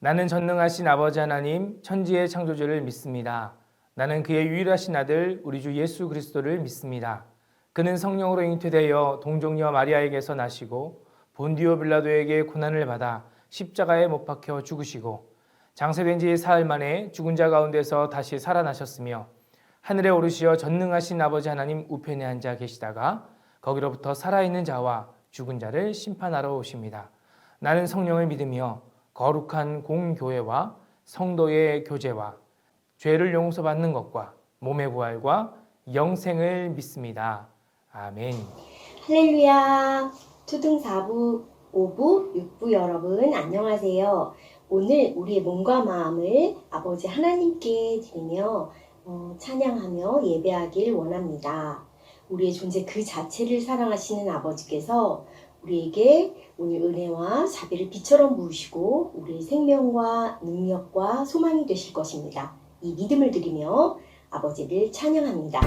나는 전능하신 아버지 하나님, 천지의 창조주를 믿습니다. 나는 그의 유일하신 아들, 우리 주 예수 그리스도를 믿습니다. 그는 성령으로 잉태되어 동정녀 마리아에게서 나시고 본디오 빌라도에게 고난을 받아 십자가에 못 박혀 죽으시고 장세된 지 사흘 만에 죽은 자 가운데서 다시 살아나셨으며 하늘에 오르시어 전능하신 아버지 하나님 우편에 앉아 계시다가 거기로부터 살아있는 자와 죽은 자를 심판하러 오십니다. 나는 성령을 믿으며 거룩한 공교회와 성도의 교제와 죄를 용서받는 것과 몸의 부활과 영생을 믿습니다. 아멘. 할렐루야. 초등 4부, 5부, 6부 여러분 안녕하세요. 오늘 우리의 몸과 마음을 아버지 하나님께 드리며 찬양하며 예배하길 원합니다. 우리의 존재 그 자체를 사랑하시는 아버지께서 우리에게 오늘 은혜와 자비를 비처럼 부으시고 우리의 생명과 능력과 소망이 되실 것입니다. 이 믿음을 드리며 아버지를 찬양합니다.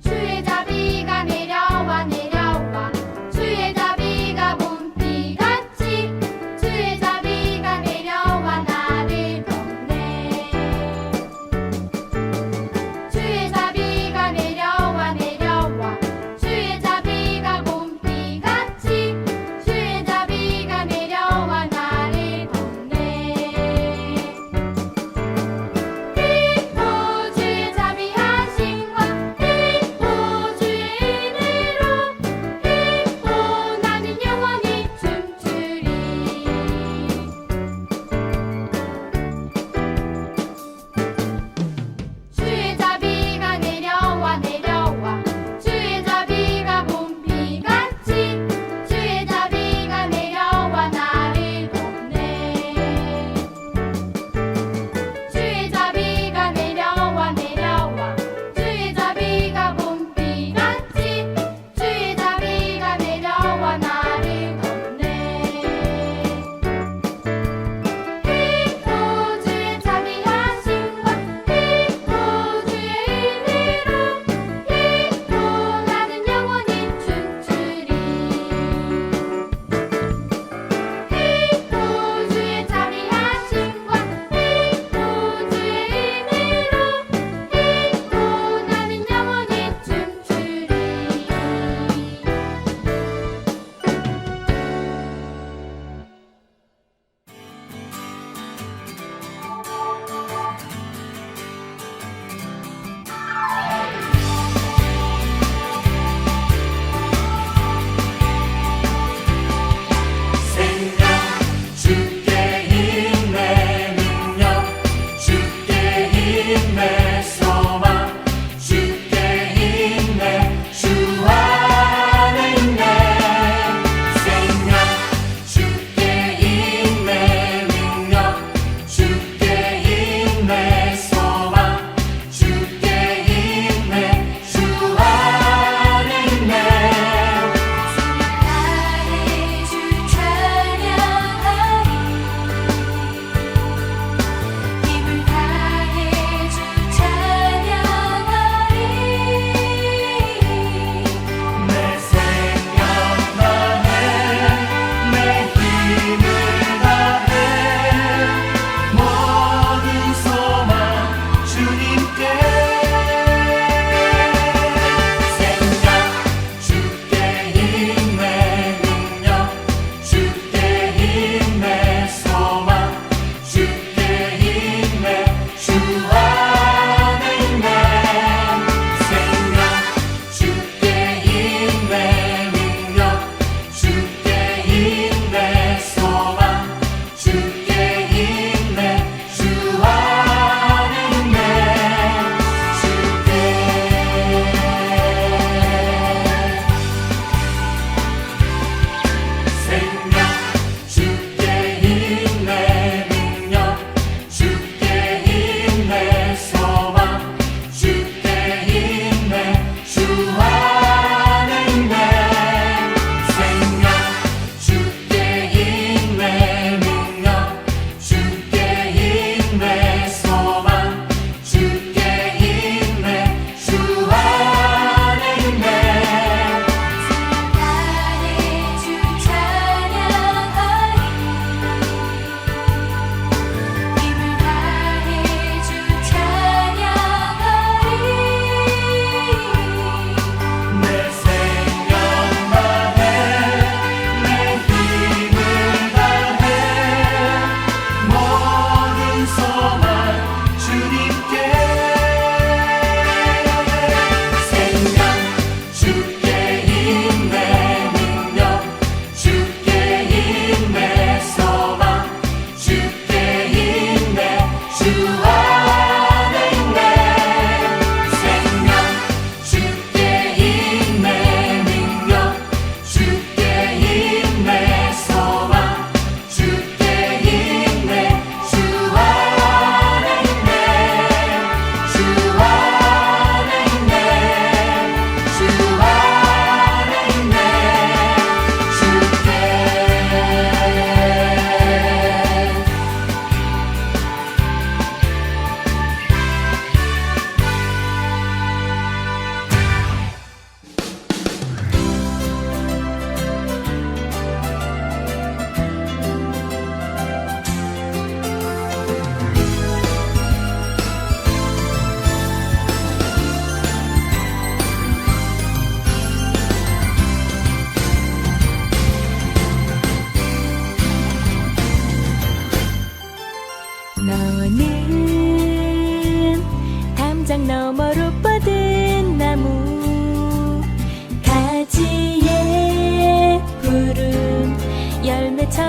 주의 자비가 내려와 내려와 주의 자비가 봄비같이 주의 자비가 내려와 나를 덮네 주의 자비가 내려와 내려와 주의 자비가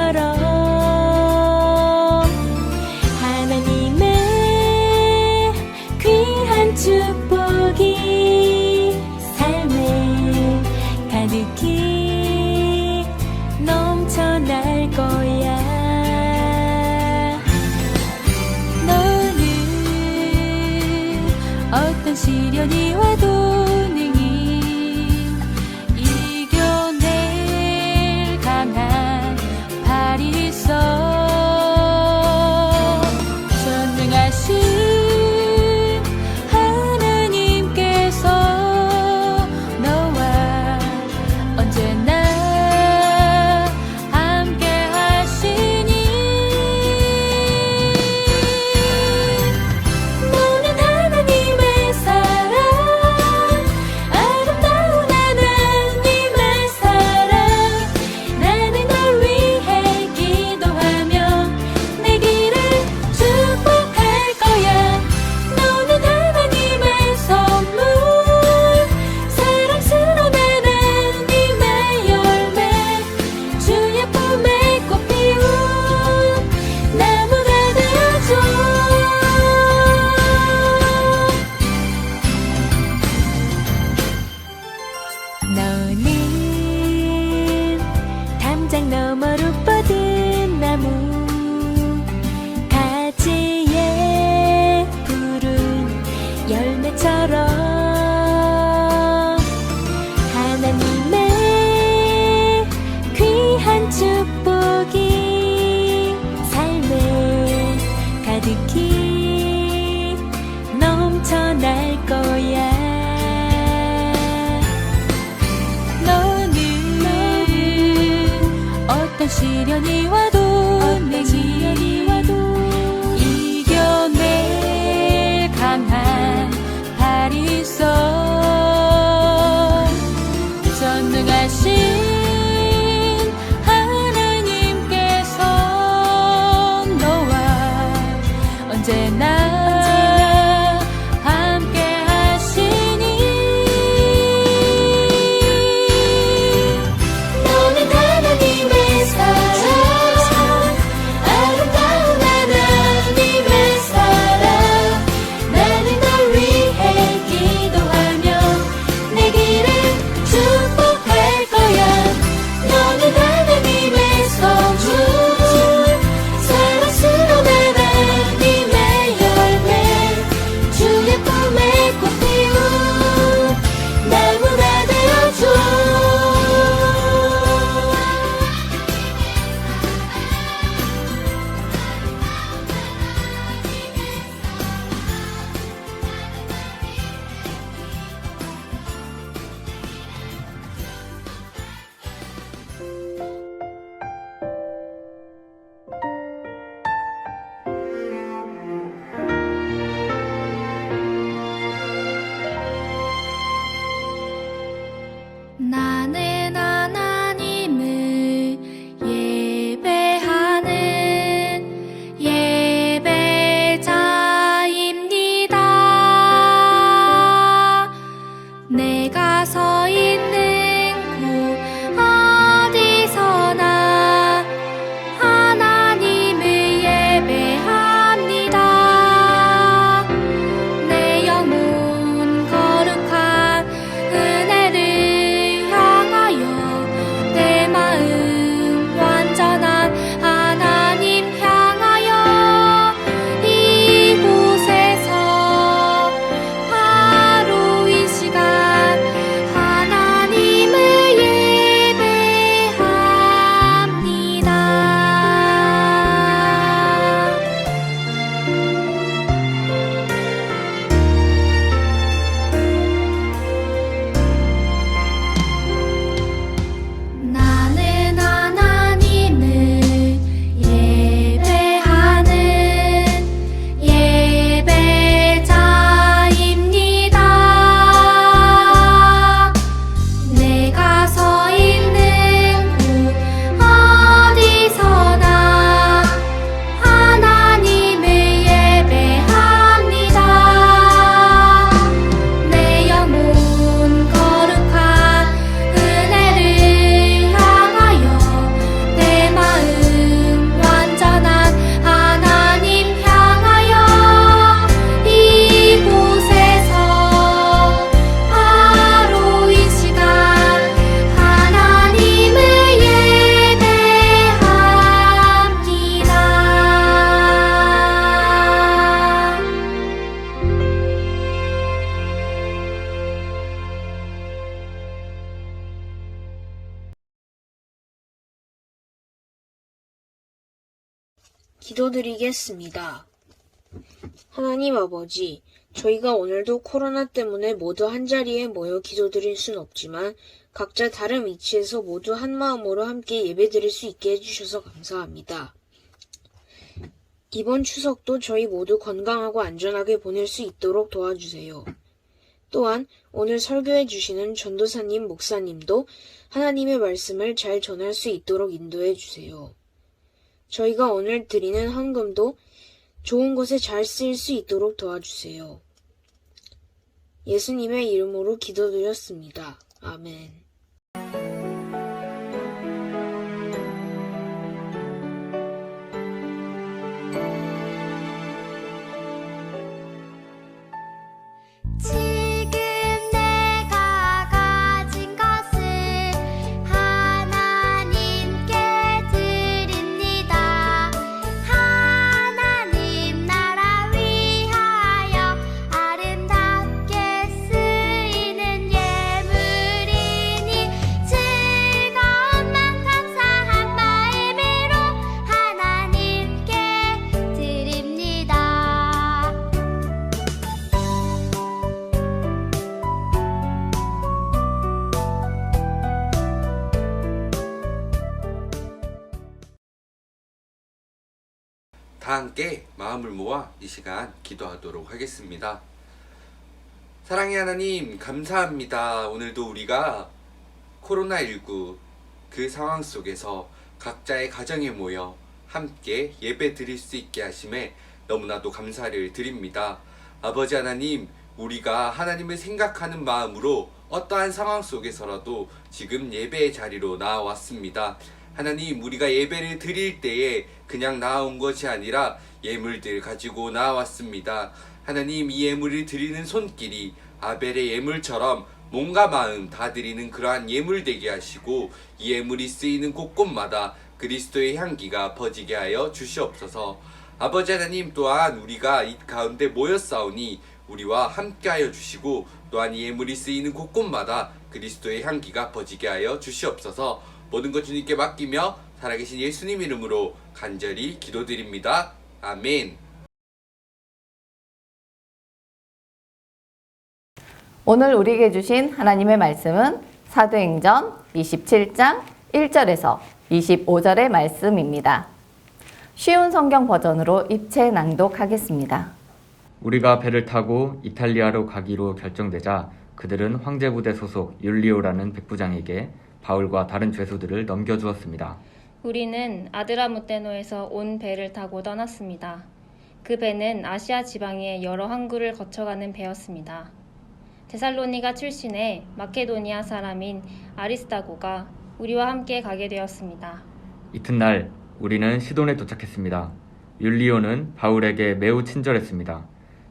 열매처럼 하나님의 귀한 축복이 삶에 가득히 넘쳐날 거야. 너는 어떤 시련이 와도 능히 이겨낼 강한 발이 있어. 전능하신 하나님께서 너와 언제나 함께 하시니 너는 하나님의 사랑, 아름다운 하나님의 사랑. 나는 널 위해 기도하며 내 길을 축복할 거야. 너는 하나님의 선물, 사랑스러운 하나님의 열매, 주의 품에 꽃 피운 나무가 되어줘. 너는 담장 너머로 뻗은 나무, 가지에 푸른 열매처럼 하나님의 귀한 축복이 삶에 가득히 넘쳐날 거야. 너는 어떤 시련이 와도 이겨낼 강한 발이 있어. 전능하신 하나님께서 너와 언제나 함께 하시니 너는 하나님의 사랑, 아름다운 하나님의 사랑. 나는 널 위해 기도하며 기도드리겠습니다. 하나님 아버지, 저희가 오늘도 코로나 때문에 모두 한자리에 모여 기도드릴 순 없지만 각자 다른 위치에서 모두 한 마음으로 함께 예배드릴 수 있게 해주셔서 감사합니다. 이번 추석도 저희 모두 건강하고 안전하게 보낼 수 있도록 도와주세요. 또한 오늘 설교해 주시는 전도사님, 목사님도 하나님의 말씀을 잘 전할 수 있도록 인도해 주세요. 저희가 오늘 드리는 헌금도 좋은 곳에 잘 쓰일 수 있도록 도와주세요. 예수님의 이름으로 기도드렸습니다. 아멘. 지금 내가 가진 것을 하나님께 드립니다. 하나님 나라 위하여 아름답게 쓰이는 예물이니 즐거움만 감사한 마음으로 하나님께 드립니다. 다 함께 마음을 모아 이 시간 기도하도록 하겠습니다. 사랑의 하나님, 감사합니다. 오늘도 우리가 코로나19 그 상황 속에서 각자의 가정에 모여 함께 예배 드릴 수 있게 하심에 너무나도 감사를 드립니다. 아버지 하나님, 우리가 하나님을 생각하는 마음으로 어떠한 상황 속에서라도 지금 예배의 자리로 나와왔습니다. 하나님, 우리가 예배를 드릴 때에 그냥 나온 것이 아니라 예물들 가지고 나왔습니다. 하나님, 이 예물을 드리는 손길이 아벨의 예물처럼 몸과 마음 다 드리는 그러한 예물 되게 하시고 이 예물이 쓰이는 곳곳마다 그리스도의 향기가 퍼지게 하여 주시옵소서. 아버지 하나님, 또한 우리가 이 가운데 모였사오니 우리와 함께하여 주시고 또한 이 예물이 쓰이는 곳곳마다 그리스도의 향기가 퍼지게 하여 주시옵소서. 모든 것 주님께 맡기며 살아계신 예수님 이름으로 간절히 기도드립니다. 아멘. 오늘 우리에게 주신 하나님의 말씀은 사도행전 27장 1절에서 25절의 말씀입니다. 쉬운 성경 버전으로 입체 낭독하겠습니다. 우리가 배를 타고 이탈리아로 가기로 결정되자 그들은 황제부대 소속 율리오라는 백부장에게 바울과 다른 죄수들을 넘겨주었습니다. 우리는 아드라무테노에서 온 배를 타고 떠났습니다. 그 배는 아시아 지방의 여러 항구를 거쳐가는 배였습니다. 데살로니가 출신의 마케도니아 사람인 아리스다고가 우리와 함께 가게 되었습니다. 이튿날 우리는 시돈에 도착했습니다. 율리오는 바울에게 매우 친절했습니다.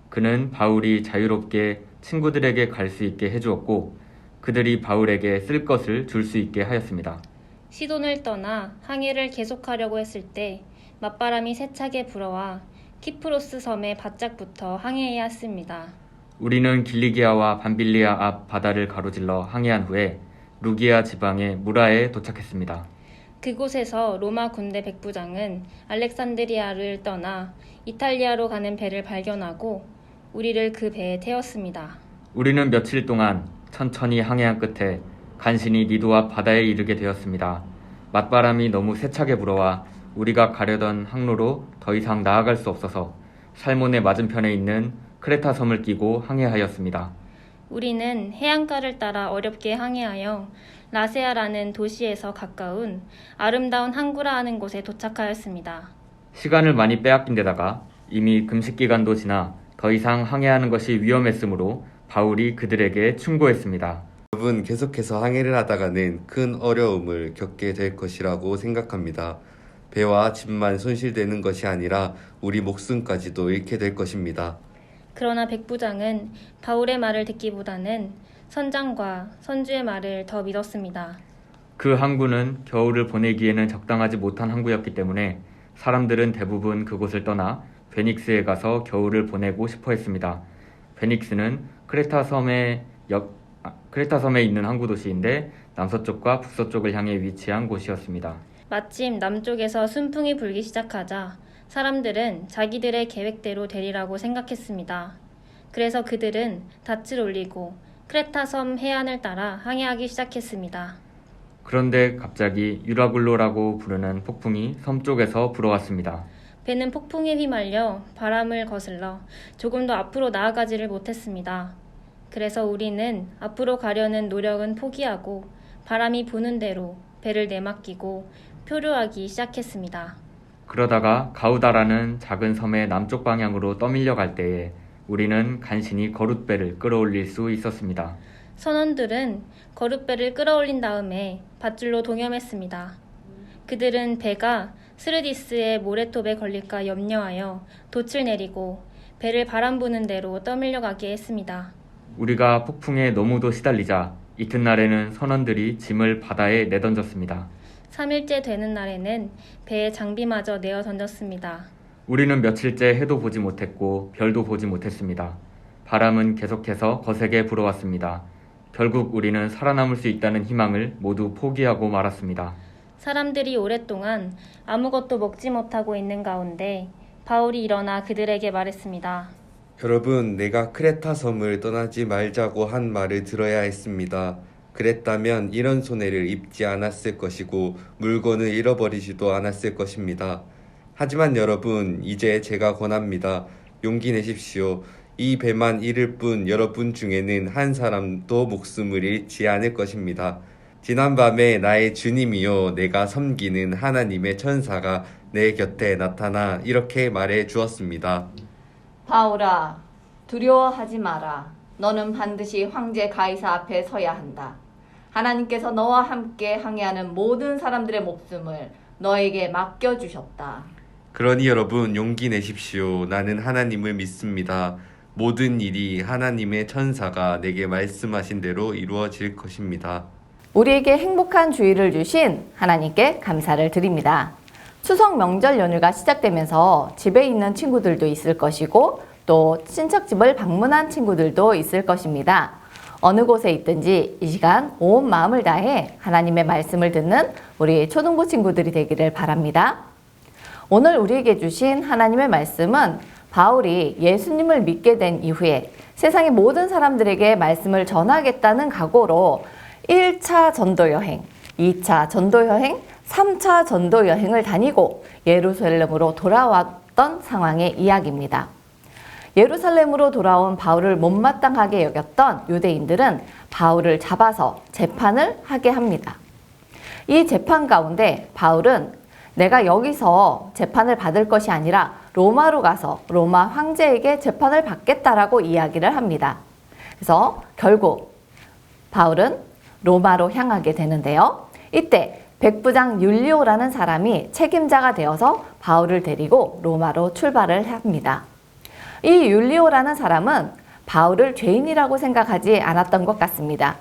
그는 바울이 자유롭게 친구들에게 갈 수 있게 해주었고 그들이 바울에게 쓸 것을 줄 수 있게 하였습니다. 시돈을 떠나 항해를 계속하려고 했을 때 맞바람이 세차게 불어와 키프로스 섬에 바짝 붙어 항해해야 했습니다. 우리는 길리기아와 밤빌리아 앞 바다를 가로질러 항해한 후에 루기아 지방의 무라에 도착했습니다. 그곳에서 로마 군대 백부장은 알렉산드리아를 떠나 이탈리아로 가는 배를 발견하고 우리를 그 배에 태웠습니다. 우리는 며칠 동안 천천히 항해한 끝에 간신히 니도 앞 바다에 이르게 되었습니다. 맞바람이 너무 세차게 불어와 우리가 가려던 항로로 더 이상 나아갈 수 없어서 살몬의 맞은편에 있는 크레타 섬을 끼고 항해하였습니다. 우리는 해안가를 따라 어렵게 항해하여 라세아라는 도시에서 가까운 아름다운 항구라 하는 곳에 도착하였습니다. 시간을 많이 빼앗긴 데다가 이미 금식 기간도 지나 더 이상 항해하는 것이 위험했으므로 바울이 그들에게 충고했습니다. 여러분, 계속해서 항해를 하다가는 큰 어려움을 겪게 될 것이라고 생각합니다. 배와 집만 손실되는 것이 아니라 우리 목숨까지도 잃게 될 것입니다. 그러나 백부장은 바울의 말을 듣기보다는 선장과 선주의 말을 더 믿었습니다. 그 항구는 겨울을 보내기에는 적당하지 못한 항구였기 때문에 사람들은 대부분 그곳을 떠나 베닉스에 가서 겨울을 보내고 싶어 했습니다. 베닉스는 크레타 섬에 있는 항구 도시인데 남서쪽과 북서쪽을 향해 위치한 곳이었습니다. 마침 남쪽에서 순풍이 불기 시작하자 사람들은 자기들의 계획대로 되리라고 생각했습니다. 그래서 그들은 닻을 올리고 크레타 섬 해안을 따라 항해하기 시작했습니다. 그런데 갑자기 유라굴로라고 부르는 폭풍이 섬 쪽에서 불어왔습니다. 배는 폭풍에 휘말려 바람을 거슬러 조금 더 앞으로 나아가지를 못했습니다. 그래서 우리는 앞으로 가려는 노력은 포기하고 바람이 부는 대로 배를 내맡기고 표류하기 시작했습니다. 그러다가 가우다라는 작은 섬의 남쪽 방향으로 떠밀려 갈 때에 우리는 간신히 거룻배를 끌어올릴 수 있었습니다. 선원들은 거룻배를 끌어올린 다음에 밧줄로 동염했습니다. 그들은 배가 스르디스의 모래톱에 걸릴까 염려하여 돛을 내리고 배를 바람 부는 대로 떠밀려가게 했습니다. 우리가 폭풍에 너무도 시달리자 이튿날에는 선원들이 짐을 바다에 내던졌습니다. 3일째 되는 날에는 배의 장비마저 내어 던졌습니다. 우리는 며칠째 해도 보지 못했고 별도 보지 못했습니다. 바람은 계속해서 거세게 불어왔습니다. 결국 우리는 살아남을 수 있다는 희망을 모두 포기하고 말았습니다. 사람들이 오랫동안 아무것도 먹지 못하고 있는 가운데 바울이 일어나 그들에게 말했습니다. 여러분, 내가 크레타 섬을 떠나지 말자고 한 말을 들어야 했습니다. 그랬다면 이런 손해를 입지 않았을 것이고 물건을 잃어버리지도 않았을 것입니다. 하지만 여러분, 이제 제가 권합니다. 용기 내십시오. 이 배만 잃을 뿐 여러분 중에는 한 사람도 목숨을 잃지 않을 것입니다. 지난밤에 나의 주님이요 내가 섬기는 하나님의 천사가 내 곁에 나타나 이렇게 말해 주었습니다. 바울아, 두려워하지 마라. 너는 반드시 황제 가이사 앞에 서야 한다. 하나님께서 너와 함께 항해하는 모든 사람들의 목숨을 너에게 맡겨주셨다. 그러니 여러분, 용기 내십시오. 나는 하나님을 믿습니다. 모든 일이 하나님의 천사가 내게 말씀하신 대로 이루어질 것입니다. 우리에게 행복한 주일을 주신 하나님께 감사를 드립니다. 추석 명절 연휴가 시작되면서 집에 있는 친구들도 있을 것이고 또 친척집을 방문한 친구들도 있을 것입니다. 어느 곳에 있든지 이 시간 온 마음을 다해 하나님의 말씀을 듣는 우리 초등부 친구들이 되기를 바랍니다. 오늘 우리에게 주신 하나님의 말씀은 바울이 예수님을 믿게 된 이후에 세상의 모든 사람들에게 말씀을 전하겠다는 각오로 1차 전도 여행, 2차 전도 여행, 3차 전도 여행을 다니고 예루살렘으로 돌아왔던 상황의 이야기입니다. 예루살렘으로 돌아온 바울을 못마땅하게 여겼던 유대인들은 바울을 잡아서 재판을 하게 합니다. 이 재판 가운데 바울은 내가 여기서 재판을 받을 것이 아니라 로마로 가서 로마 황제에게 재판을 받겠다라고 이야기를 합니다. 그래서 결국 바울은 로마로 향하게 되는데요. 이때 백부장 율리오라는 사람이 책임자가 되어서 바울을 데리고 로마로 출발을 합니다. 이 율리오라는 사람은 바울을 죄인이라고 생각하지 않았던 것 같습니다.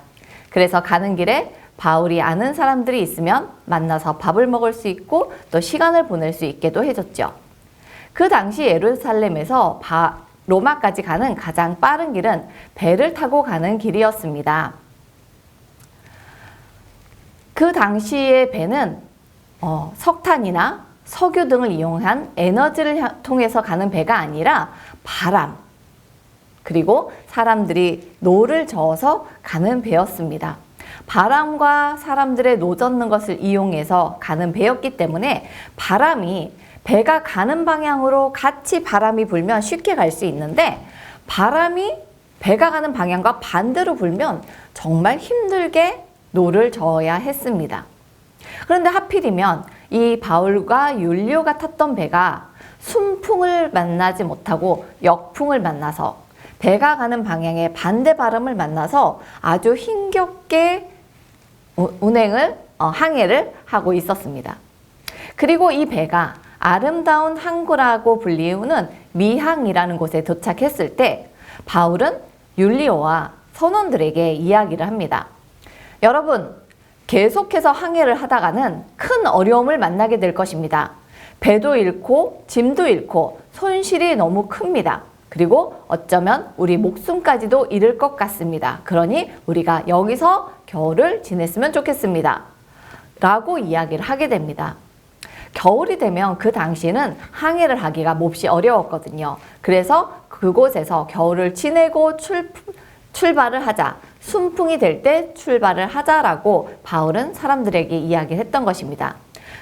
그래서 가는 길에 바울이 아는 사람들이 있으면 만나서 밥을 먹을 수 있고 또 시간을 보낼 수 있게도 해줬죠. 그 당시 예루살렘에서 로마까지 가는 가장 빠른 길은 배를 타고 가는 길이었습니다. 그 당시의 배는 석탄이나 석유 등을 이용한 에너지를 통해서 가는 배가 아니라 바람, 그리고 사람들이 노를 저어서 가는 배였습니다. 바람과 사람들의 노 젓는 것을 이용해서 가는 배였기 때문에 바람이 배가 가는 방향으로 같이 바람이 불면 쉽게 갈 수 있는데 바람이 배가 가는 방향과 반대로 불면 정말 힘들게 노를 저어야 했습니다. 그런데 하필이면 이 바울과 율리오가 탔던 배가 순풍을 만나지 못하고 역풍을 만나서 배가 가는 방향의 반대 바람을 만나서 아주 힘겹게 항해를 하고 있었습니다. 그리고 이 배가 아름다운 항구라고 불리우는 미항이라는 곳에 도착했을 때 바울은 율리오와 선원들에게 이야기를 합니다. 여러분, 계속해서 항해를 하다가는 큰 어려움을 만나게 될 것입니다. 배도 잃고 짐도 잃고 손실이 너무 큽니다. 그리고 어쩌면 우리 목숨까지도 잃을 것 같습니다. 그러니 우리가 여기서 겨울을 지냈으면 좋겠습니다. 라고 이야기를 하게 됩니다. 겨울이 되면 그 당시는 항해를 하기가 몹시 어려웠거든요. 그래서 그곳에서 겨울을 지내고 출발을 하자, 순풍이 될 때 출발을 하자라고 바울은 사람들에게 이야기를 했던 것입니다.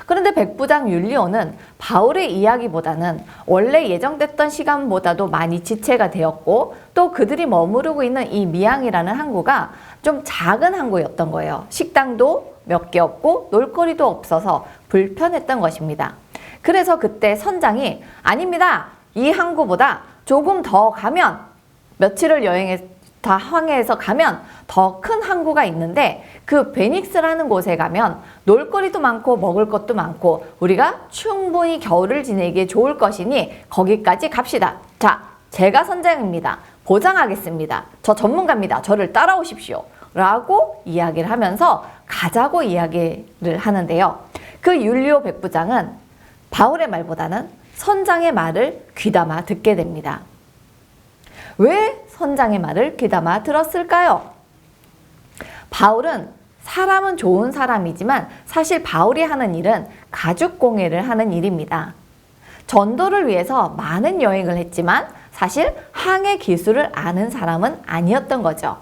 그런데 백부장 율리오는 바울의 이야기보다는 원래 예정됐던 시간보다도 많이 지체가 되었고, 또 그들이 머무르고 있는 이 미양이라는 항구가 좀 작은 항구였던 거예요. 식당도 몇 개 없고 놀거리도 없어서 불편했던 것입니다. 그래서 그때 선장이 아닙니다. 이 항구보다 조금 더 가면, 며칠을 항해해서 가면 더 큰 항구가 있는데 그 베닉스라는 곳에 가면 놀거리도 많고 먹을 것도 많고 우리가 충분히 겨울을 지내기에 좋을 것이니 거기까지 갑시다. 자, 제가 선장입니다. 보장하겠습니다. 저 전문가입니다. 저를 따라오십시오. 라고 이야기를 하면서 가자고 이야기를 하는데요. 그 율리오 백부장은 바울의 말보다는 선장의 말을 귀담아 듣게 됩니다. 왜 선장의 말을 귀담아 들었을까요? 바울은 사람은 좋은 사람이지만 사실 바울이 하는 일은 가죽 공예를 하는 일입니다. 전도를 위해서 많은 여행을 했지만 사실 항해 기술을 아는 사람은 아니었던 거죠.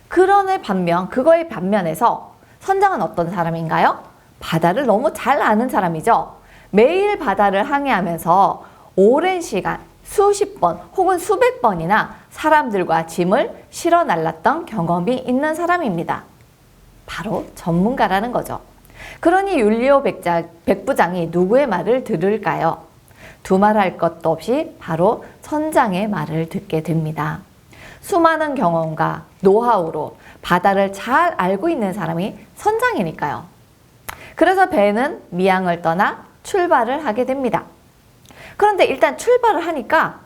그거의 반면에서 선장은 어떤 사람인가요? 바다를 너무 잘 아는 사람이죠. 매일 바다를 항해하면서 오랜 시간, 수십 번 혹은 수백 번이나 사람들과 짐을 실어 날랐던 경험이 있는 사람입니다. 바로 전문가라는 거죠. 그러니 율리오 백부장이 누구의 말을 들을까요? 두말할 것도 없이 바로 선장의 말을 듣게 됩니다. 수많은 경험과 노하우로 바다를 잘 알고 있는 사람이 선장이니까요. 그래서 배는 미양을 떠나 출발을 하게 됩니다. 그런데 일단 출발을 하니까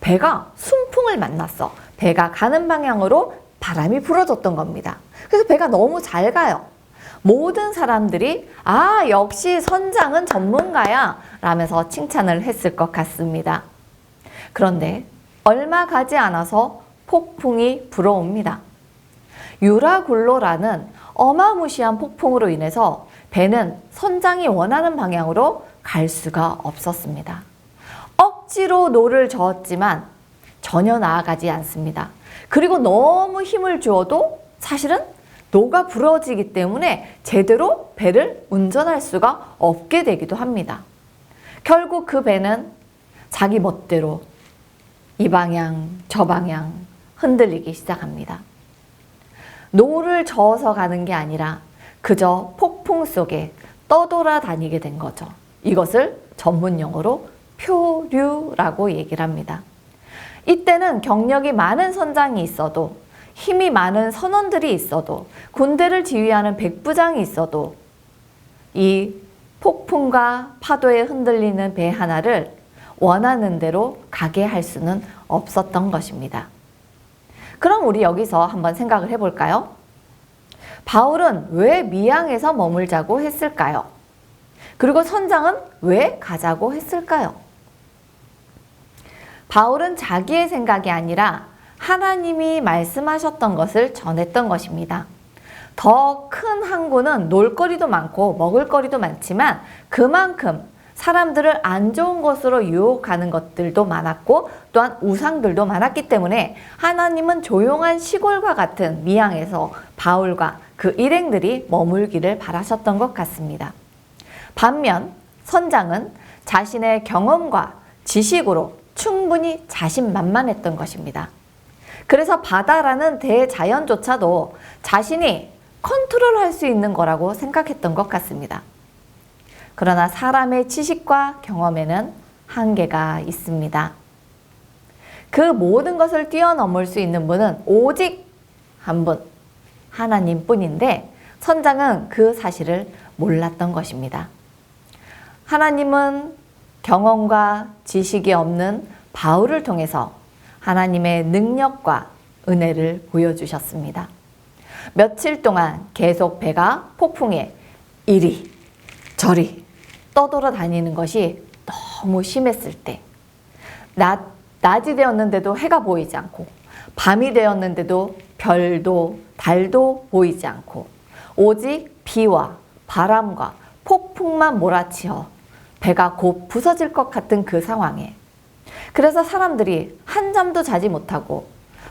배가 순풍을 만났어. 배가 가는 방향으로 바람이 불어줬던 겁니다. 그래서 배가 너무 잘 가요. 모든 사람들이 역시 선장은 전문가야 라면서 칭찬을 했을 것 같습니다. 그런데 얼마 가지 않아서 폭풍이 불어옵니다. 유라굴로라는 어마무시한 폭풍으로 인해서 배는 선장이 원하는 방향으로 갈 수가 없었습니다. 억지로 노를 저었지만 전혀 나아가지 않습니다. 그리고 너무 힘을 주어도 사실은 노가 부러지기 때문에 제대로 배를 운전할 수가 없게 되기도 합니다. 결국 그 배는 자기 멋대로 이 방향 저 방향 흔들리기 시작합니다. 노를 저어서 가는 게 아니라 그저 폭풍 속에 떠돌아다니게 된 거죠. 이것을 전문 용어로 표류라고 얘기를 합니다. 이때는 경력이 많은 선장이 있어도, 힘이 많은 선원들이 있어도, 군대를 지휘하는 백부장이 있어도 이 폭풍과 파도에 흔들리는 배 하나를 원하는 대로 가게 할 수는 없었던 것입니다. 그럼 우리 여기서 한번 생각을 해볼까요? 바울은 왜 미양에서 머물자고 했을까요? 그리고 선장은 왜 가자고 했을까요? 바울은 자기의 생각이 아니라 하나님이 말씀하셨던 것을 전했던 것입니다. 더 큰 항구는 놀거리도 많고 먹을거리도 많지만 그만큼 사람들을 안 좋은 곳으로 유혹하는 것들도 많았고 또한 우상들도 많았기 때문에 하나님은 조용한 시골과 같은 미양에서 바울과 그 일행들이 머물기를 바라셨던 것 같습니다. 반면 선장은 자신의 경험과 지식으로 충분히 자신만만했던 것입니다. 그래서 바다라는 대자연조차도 자신이 컨트롤할 수 있는 거라고 생각했던 것 같습니다. 그러나 사람의 지식과 경험에는 한계가 있습니다. 그 모든 것을 뛰어넘을 수 있는 분은 오직 한 분, 하나님뿐인데 선장은 그 사실을 몰랐던 것입니다. 하나님은 경험과 지식이 없는 바울을 통해서 하나님의 능력과 은혜를 보여주셨습니다. 며칠 동안 계속 배가 폭풍에 이리 저리 떠돌아다니는 것이 너무 심했을 때, 낮이 되었는데도 해가 보이지 않고 밤이 되었는데도 별도 달도 보이지 않고 오직 비와 바람과 폭풍만 몰아치어 배가 곧 부서질 것 같은 그 상황에, 그래서 사람들이 한잠도 자지 못하고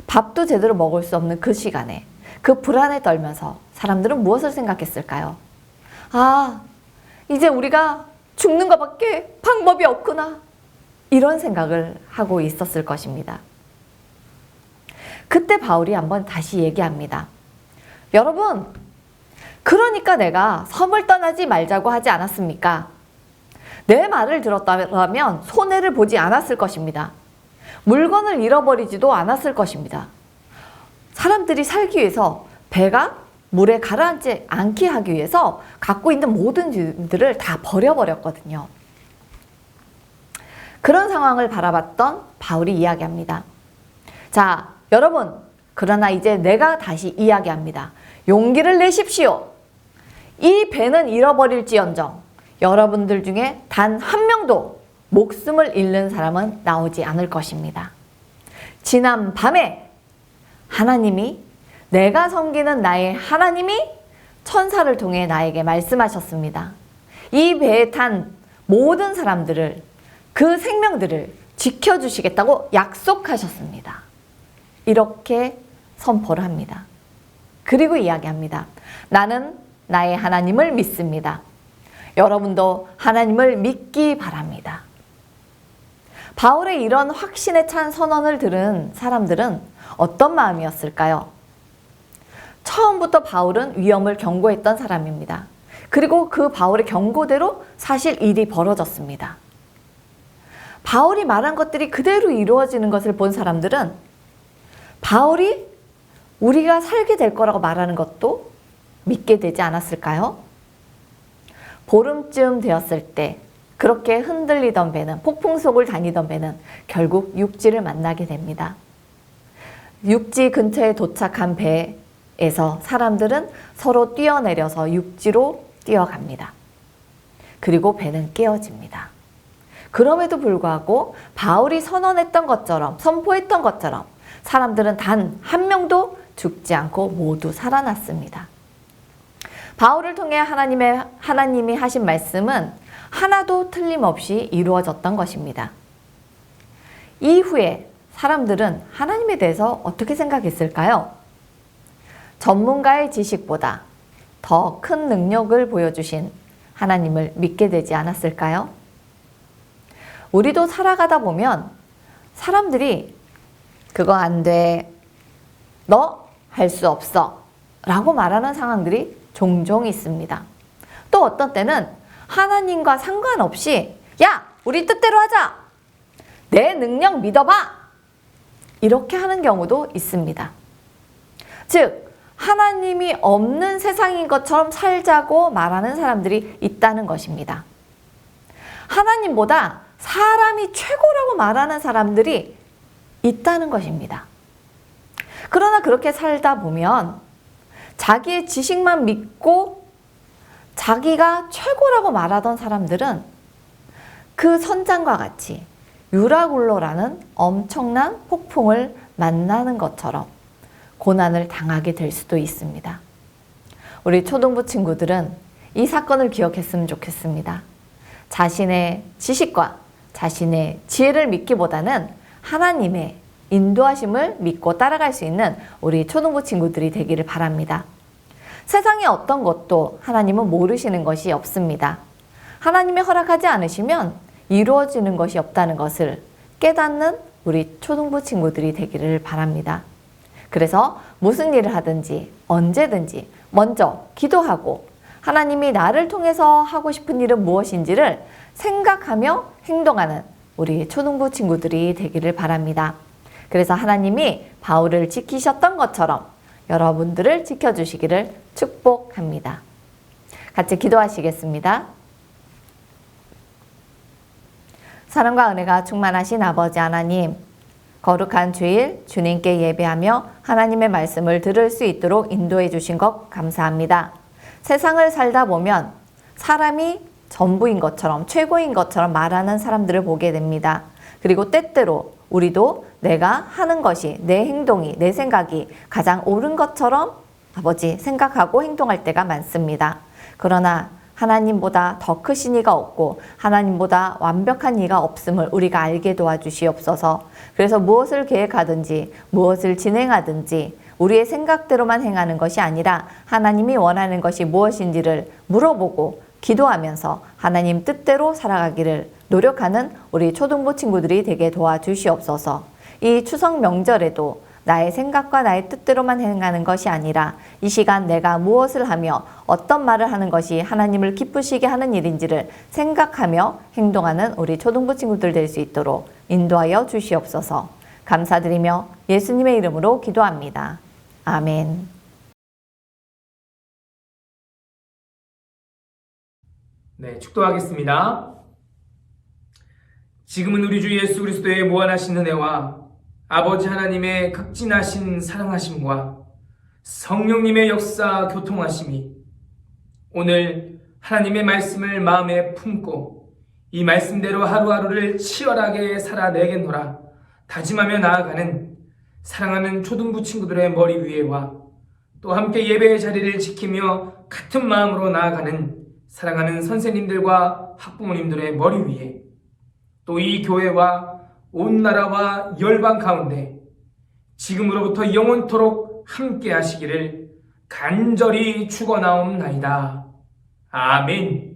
밥도 제대로 먹을 수 없는 그 시간에 그 불안에 떨면서 사람들은 무엇을 생각했을까요? 아, 이제 우리가 죽는 것밖에 방법이 없구나. 이런 생각을 하고 있었을 것입니다. 그때 바울이 한번 다시 얘기합니다. 여러분, 그러니까 내가 섬을 떠나지 말자고 하지 않았습니까? 내 말을 들었다면 손해를 보지 않았을 것입니다. 물건을 잃어버리지도 않았을 것입니다. 사람들이 살기 위해서 배가 물에 가라앉지 않게 하기 위해서 갖고 있는 모든 일들을 다 버려버렸거든요. 그런 상황을 바라봤던 바울이 이야기합니다. 자, 여러분, 그러나 이제 내가 다시 이야기합니다. 용기를 내십시오. 이 배는 잃어버릴지언정 여러분들 중에 단 한 명도 목숨을 잃는 사람은 나오지 않을 것입니다. 지난 밤에 하나님이, 내가 섬기는 나의 하나님이 천사를 통해 나에게 말씀하셨습니다. 이 배에 탄 모든 사람들을, 그 생명들을 지켜주시겠다고 약속하셨습니다. 이렇게 선포를 합니다. 그리고 이야기합니다. 나는 나의 하나님을 믿습니다. 여러분도 하나님을 믿기 바랍니다. 바울의 이런 확신에 찬 선언을 들은 사람들은 어떤 마음이었을까요? 처음부터 바울은 위험을 경고했던 사람입니다. 그리고 그 바울의 경고대로 사실 일이 벌어졌습니다. 바울이 말한 것들이 그대로 이루어지는 것을 본 사람들은 바울이 우리가 살게 될 거라고 말하는 것도 믿게 되지 않았을까요? 보름쯤 되었을 때 그렇게 흔들리던 배는, 폭풍 속을 다니던 배는 결국 육지를 만나게 됩니다. 육지 근처에 도착한 배에서 사람들은 서로 뛰어내려서 육지로 뛰어갑니다. 그리고 배는 깨어집니다. 그럼에도 불구하고 바울이 선언했던 것처럼, 선포했던 것처럼 사람들은 단 한 명도 죽지 않고 모두 살아났습니다. 바울을 통해 하나님이 하신 말씀은 하나도 틀림없이 이루어졌던 것입니다. 이후에 사람들은 하나님에 대해서 어떻게 생각했을까요? 전문가의 지식보다 더 큰 능력을 보여주신 하나님을 믿게 되지 않았을까요? 우리도 살아가다 보면 사람들이 그거 안 돼, 너 할 수 없어 라고 말하는 상황들이 종종 있습니다. 또 어떤 때는 하나님과 상관없이 야, 우리 뜻대로 하자, 내 능력 믿어봐, 이렇게 하는 경우도 있습니다. 즉, 하나님이 없는 세상인 것처럼 살자고 말하는 사람들이 있다는 것입니다. 하나님보다 사람이 최고라고 말하는 사람들이 있다는 것입니다. 그러나 그렇게 살다 보면 자기의 지식만 믿고 자기가 최고라고 말하던 사람들은 그 선장과 같이 유라굴로라는 엄청난 폭풍을 만나는 것처럼 고난을 당하게 될 수도 있습니다. 우리 초등부 친구들은 이 사건을 기억했으면 좋겠습니다. 자신의 지식과 자신의 지혜를 믿기보다는 하나님의 인도하심을 믿고 따라갈 수 있는 우리 초등부 친구들이 되기를 바랍니다. 세상의 어떤 것도 하나님은 모르시는 것이 없습니다. 하나님이 허락하지 않으시면 이루어지는 것이 없다는 것을 깨닫는 우리 초등부 친구들이 되기를 바랍니다. 그래서 무슨 일을 하든지 언제든지 먼저 기도하고 하나님이 나를 통해서 하고 싶은 일은 무엇인지를 생각하며 행동하는 우리 초등부 친구들이 되기를 바랍니다. 그래서 하나님이 바울을 지키셨던 것처럼 여러분들을 지켜주시기를 축복합니다. 같이 기도하시겠습니다. 사랑과 은혜가 충만하신 아버지 하나님, 거룩한 주일 주님께 예배하며 하나님의 말씀을 들을 수 있도록 인도해 주신 것 감사합니다. 세상을 살다 보면 사람이 전부인 것처럼, 최고인 것처럼 말하는 사람들을 보게 됩니다. 그리고 때때로 우리도 내가 하는 것이, 내 행동이, 내 생각이 가장 옳은 것처럼 아버지 생각하고 행동할 때가 많습니다. 그러나 하나님보다 더 크신 이가 없고 하나님보다 완벽한 이가 없음을 우리가 알게 도와주시옵소서. 그래서 무엇을 계획하든지 무엇을 진행하든지 우리의 생각대로만 행하는 것이 아니라 하나님이 원하는 것이 무엇인지를 물어보고 기도하면서 하나님 뜻대로 살아가기를 노력하는 우리 초등부 친구들이 되게 도와주시옵소서. 이 추석 명절에도 나의 생각과 나의 뜻대로만 행하는 것이 아니라 이 시간 내가 무엇을 하며 어떤 말을 하는 것이 하나님을 기쁘시게 하는 일인지를 생각하며 행동하는 우리 초등부 친구들 될 수 있도록 인도하여 주시옵소서. 감사드리며 예수님의 이름으로 기도합니다. 아멘. 네, 축도하겠습니다. 지금은 우리 주 예수 그리스도의 무한하신 은혜와 아버지 하나님의 극진하신 사랑하심과 성령님의 역사 교통하심이 오늘 하나님의 말씀을 마음에 품고 이 말씀대로 하루하루를 치열하게 살아내겠노라 다짐하며 나아가는 사랑하는 초등부 친구들의 머리 위에와 또 함께 예배의 자리를 지키며 같은 마음으로 나아가는 사랑하는 선생님들과 학부모님들의 머리 위에 또 이 교회와 온 나라와 열방 가운데 지금으로부터 영원토록 함께 하시기를 간절히 축원하옵나이다. 아멘.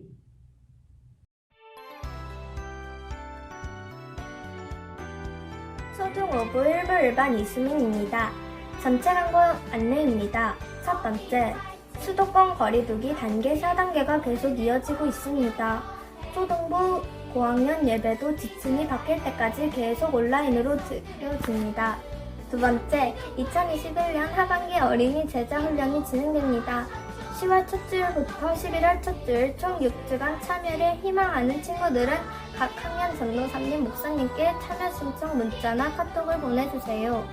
초등 5부 1부 일반 이수민입니다. 전체 광고 안내입니다. 첫 번째, 수도권 거리두기 단계 4단계가 계속 이어지고 있습니다. 초등부 고학년 예배도 지침이 바뀔 때까지 계속 온라인으로 드려집니다. 두 번째, 2021년 하반기 어린이 제자 훈련이 진행됩니다. 10월 첫 주일부터 11월 첫 주일 총 6주간 참여를 희망하는 친구들은 각 학년 전도사님 목사님께 참여 신청 문자나 카톡을 보내주세요.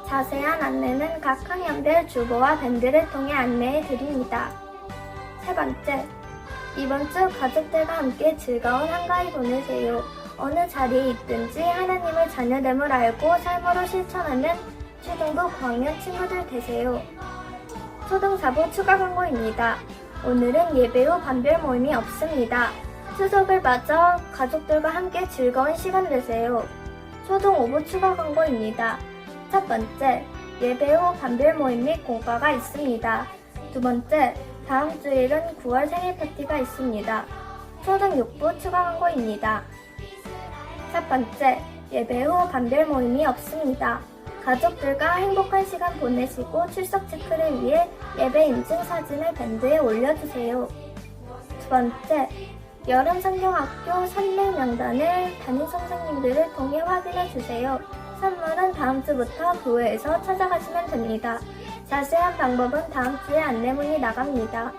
자세한 안내는 각 학년별 주보와 밴드를 통해 안내해 드립니다. 세 번째, 이번 주 가족들과 함께 즐거운 한가위 보내세요. 어느 자리에 있든지 하나님의 자녀됨을 알고 삶으로 실천하는 초등부 고학년 친구들 되세요. 초등 4부 추가 광고입니다. 오늘은 예배 후 반별 모임이 없습니다. 추석을 맞아 가족들과 함께 즐거운 시간 되세요. 초등 5부 추가 광고입니다. 첫 번째, 예배 후 반별 모임 및 공과가 있습니다. 두 번째, 다음 주일은 9월 생일 파티가 있습니다. 초등 6부 추가 광고입니다. 첫 번째, 예배 후 반별 모임이 없습니다. 가족들과 행복한 시간 보내시고 출석 체크를 위해 예배 인증 사진을 밴드에 올려주세요. 두 번째, 여름 성경학교 선배 명단을 담임 선생님들을 통해 확인해 주세요. 선물은 다음 주부터 교회에서 찾아가시면 됩니다. 자세한 방법은 다음 주에 안내문이 나갑니다.